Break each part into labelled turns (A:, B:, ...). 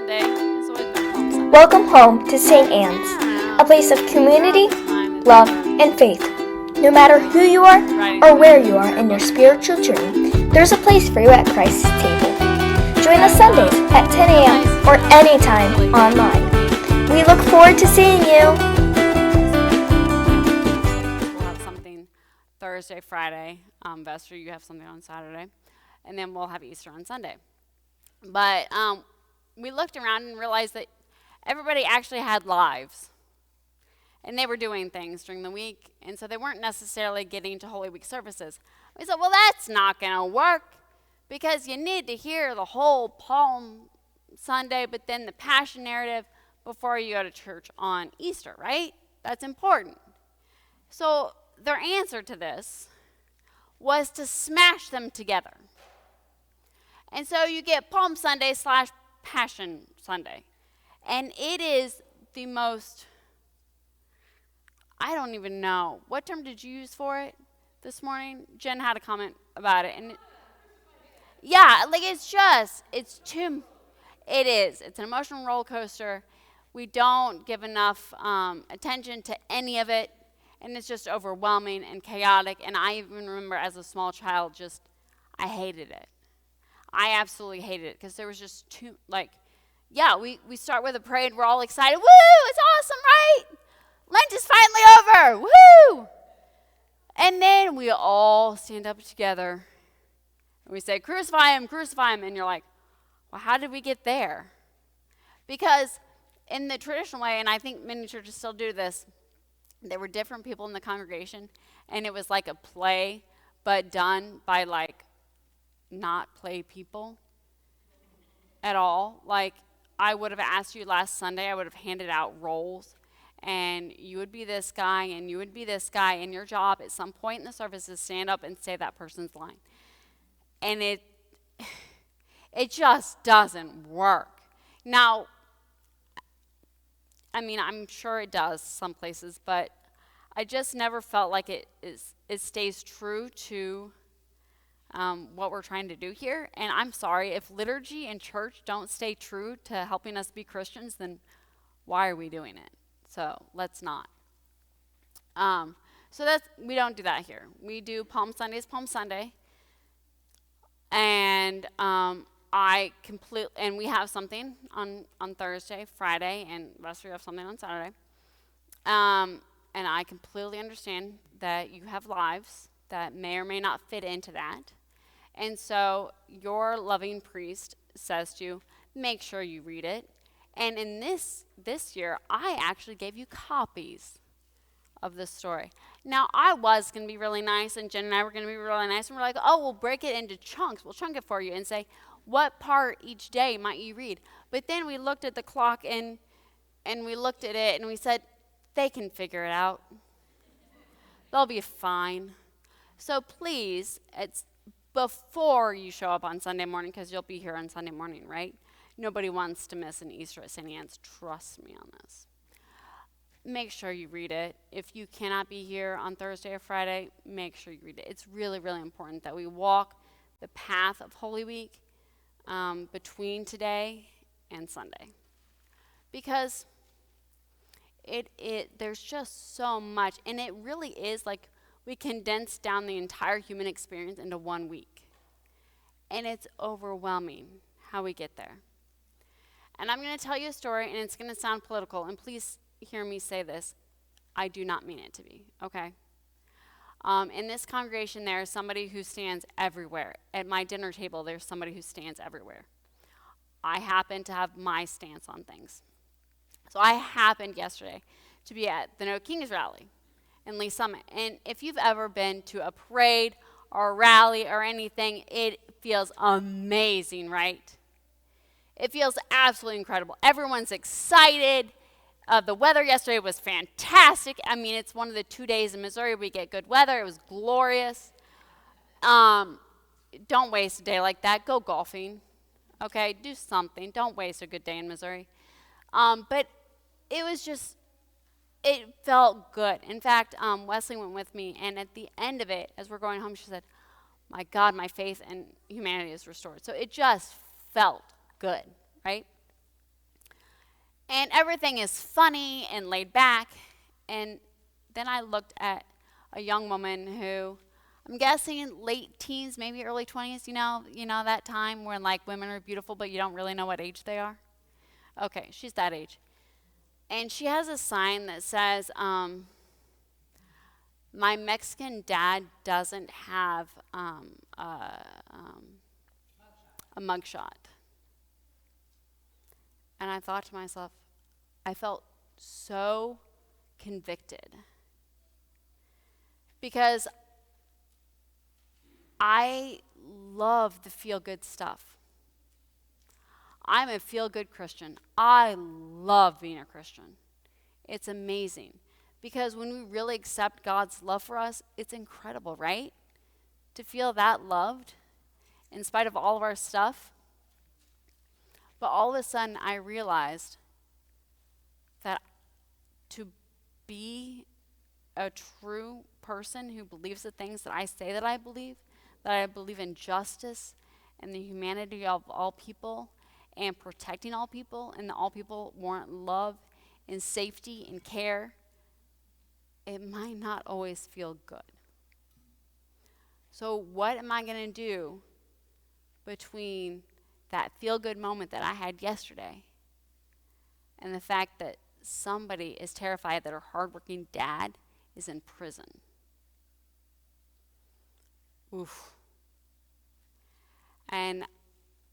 A: Sunday. It's always been Palm Sunday.
B: Welcome home to St. Anne's, a place of community, love, and faith. No matter who you are or where you are in your spiritual journey, there's a place for you at Christ's table. Join us Sundays at 10 a.m. or anytime online. We look forward to seeing you.
A: We'll have something Thursday, Friday. Vester, you have something on Saturday. And then we'll have Easter on Sunday. But we looked around and realized that everybody actually had lives. And they were doing things during the week, and so they weren't necessarily getting to Holy Week services. We said, well, that's not going to work because you need to hear the whole Palm Sunday, but then the Passion narrative before you go to church on Easter, right? That's important. So their answer to this was to smash them together. And so you get Palm Sunday / Passion Sunday. And it is the most, I don't even know. What term did you use for it this morning? Jen had a comment about it. And yeah, like it is. It's an emotional roller coaster. We don't give enough attention to any of it. And it's just overwhelming and chaotic. And I even remember as a small child, I hated it. I absolutely hated it because there was just too, we start with a parade. We're all excited. Woo, it's awesome, right? Lent is finally over. Woo! And then we all stand up together and we say, crucify him, crucify him. And you're like, well, how did we get there? Because in the traditional way, and I think many churches still do this, there were different people in the congregation, and it was like a play, but done by not play people at all. Like I would have asked you last Sunday, I would have handed out roles, and you would be this guy, and you would be this guy, and your job at some point in the service is stand up and say that person's line. And it just doesn't work. Now, I mean, I'm sure it does some places, but I just never felt like it stays true to what we're trying to do here. And I'm sorry, if liturgy and church don't stay true to helping us be Christians, then why are we doing it? So let's not. We don't do that here. We do Palm Sunday, and and we have something on Thursday, Friday, and rest we have something on Saturday. And I completely understand that you have lives that may or may not fit into that. And so your loving priest says to you, make sure you read it. And in this year, I actually gave you copies of this story. Now, I was going to be really nice, and Jen and I were going to be really nice, and we're like, oh, we'll break it into chunks. We'll chunk it for you and say, what part each day might you read? But then we looked at the clock, and we looked at it, and we said, they can figure it out. They'll be fine. So please, it's before you show up on Sunday morning, because you'll be here on Sunday morning, right? Nobody wants to miss an Easter at St. Anne's. Trust me on this. Make sure you read it. If you cannot be here on Thursday or Friday, make sure you read it. It's really, really important that we walk the path of Holy Week between today and Sunday. Because there's just so much, and it really is like we condense down the entire human experience into 1 week. And it's overwhelming how we get there. And I'm going to tell you a story, and it's going to sound political, and please hear me say this. I do not mean it to be, okay? In this congregation, there is somebody who stands everywhere. At my dinner table, there's somebody who stands everywhere. I happen to have my stance on things. So I happened yesterday to be at the No Kings rally in Lee Summit. And if you've ever been to a parade or a rally or anything, it feels amazing, right? It feels absolutely incredible. Everyone's excited. The weather yesterday was fantastic. I mean, it's one of the 2 days in Missouri we get good weather. It was glorious. Don't waste a day like that. Go golfing. Okay, do something. Don't waste a good day in Missouri. But it was just, it felt good. In fact, Wesley went with me, and at the end of it, as we're going home, she said, my God, my faith in humanity is restored. So it just felt good, right? And everything is funny and laid back. And then I looked at a young woman who, I'm guessing late teens, maybe early 20s, you know that time when like women are beautiful, but you don't really know what age they are? Okay, she's that age. And she has a sign that says, my Mexican dad doesn't have a mugshot. And I thought to myself, I felt so convicted. Because I love the feel-good stuff. I'm a feel-good Christian. I love being a Christian. It's amazing. Because when we really accept God's love for us, it's incredible, right? To feel that loved in spite of all of our stuff. But all of a sudden, I realized that to be a true person who believes the things that I say that I believe in justice and the humanity of all people and protecting all people, and that all people want love and safety and care, it might not always feel good. So what am I going to do between that feel-good moment that I had yesterday and the fact that somebody is terrified that her hardworking dad is in prison? Oof. And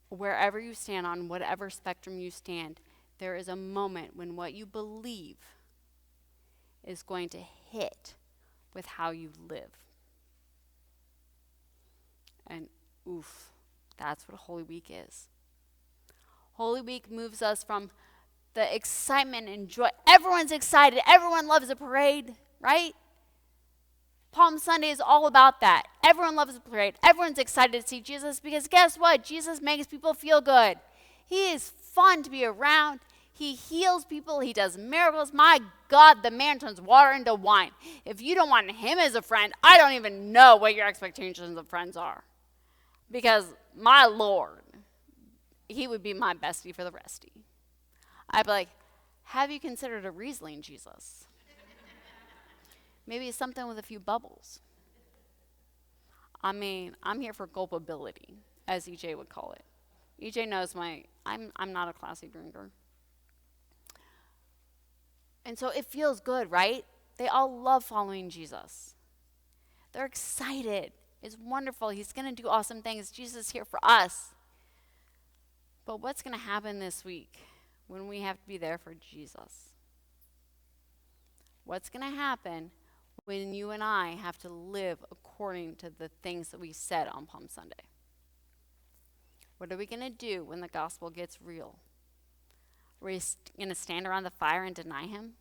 A: wherever you stand, on whatever spectrum you stand, there is a moment when what you believe is going to hit with how you live. And oof, that's what Holy Week is. Holy Week moves us from the excitement and joy. Everyone's excited. Everyone loves a parade, right? Palm Sunday is all about that. Everyone loves a parade. Everyone's excited to see Jesus because guess what? Jesus makes people feel good. He is fun to be around. He heals people. He does miracles. My God, the man turns water into wine. If you don't want him as a friend, I don't even know what your expectations of friends are. Because my Lord, he would be my bestie for the restie. I'd be like, have you considered a Riesling, Jesus? Maybe something with a few bubbles. I mean, I'm here for gulpability, as EJ would call it. EJ knows I'm not a classy drinker. And so it feels good, right? They all love following Jesus. They're excited. It's wonderful. He's going to do awesome things. Jesus is here for us. But what's going to happen this week when we have to be there for Jesus? What's going to happen when you and I have to live according to the things that we said on Palm Sunday? What are we going to do when the gospel gets real? Are we going to stand around the fire and deny him?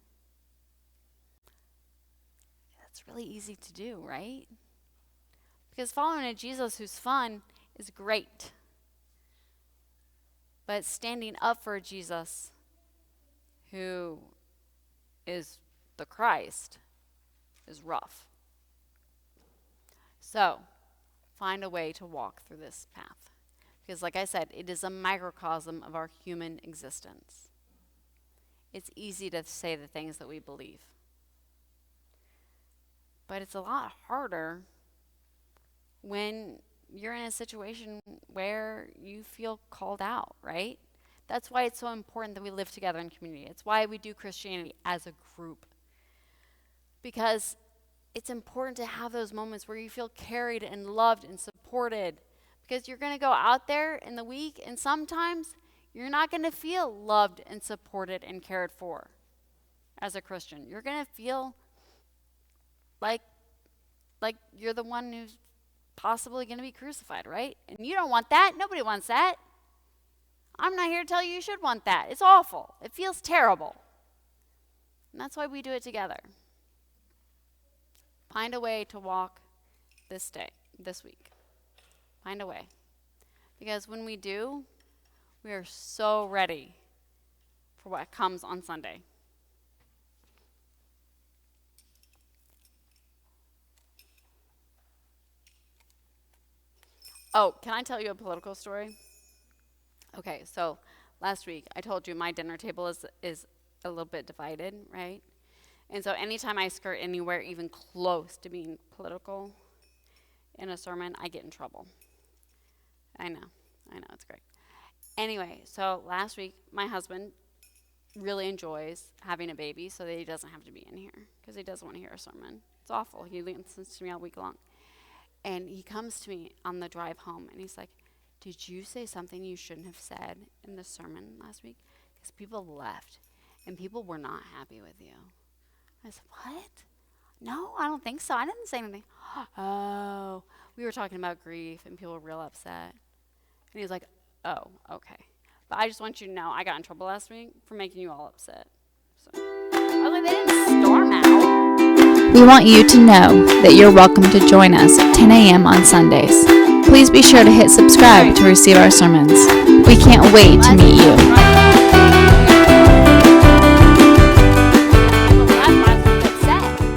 A: That's really easy to do, right? Because following a Jesus who's fun is great. But standing up for Jesus who is the Christ is rough. So, find a way to walk through this path. Because like I said, it is a microcosm of our human existence. It's easy to say the things that we believe. But it's a lot harder when you're in a situation where you feel called out, right? That's why it's so important that we live together in community. It's why we do Christianity as a group. Because it's important to have those moments where you feel carried and loved and supported. Because you're going to go out there in the week and sometimes you're not going to feel loved and supported and cared for as a Christian. You're going to feel like you're the one who's possibly going to be crucified, right? And you don't want that. Nobody wants that. I'm not here to tell you should want that. It's awful. It feels terrible. And that's why we do it together. Find a way to walk this week. Find a way. Because when we do, we are so ready for what comes on Sunday. Oh, can I tell you a political story? Okay, so last week, I told you my dinner table is a little bit divided, right? And so anytime I skirt anywhere even close to being political in a sermon, I get in trouble. I know, it's great. Anyway, so last week, my husband really enjoys having a baby so that he doesn't have to be in here because he doesn't want to hear a sermon. It's awful. He listens to me all week long. And he comes to me on the drive home, and he's like, did you say something you shouldn't have said in the sermon last week? Because people left, and people were not happy with you. I said, what? No, I don't think so. I didn't say anything. Oh, we were talking about grief, and people were real upset. And he was like, oh, okay. But I just want you to know I got in trouble last week for making you all upset. So I was like, they didn't storm out.
C: We want you to know that you're welcome to join us at 10 a.m. on Sundays. Please be sure to hit subscribe to receive our sermons. We can't wait to meet you.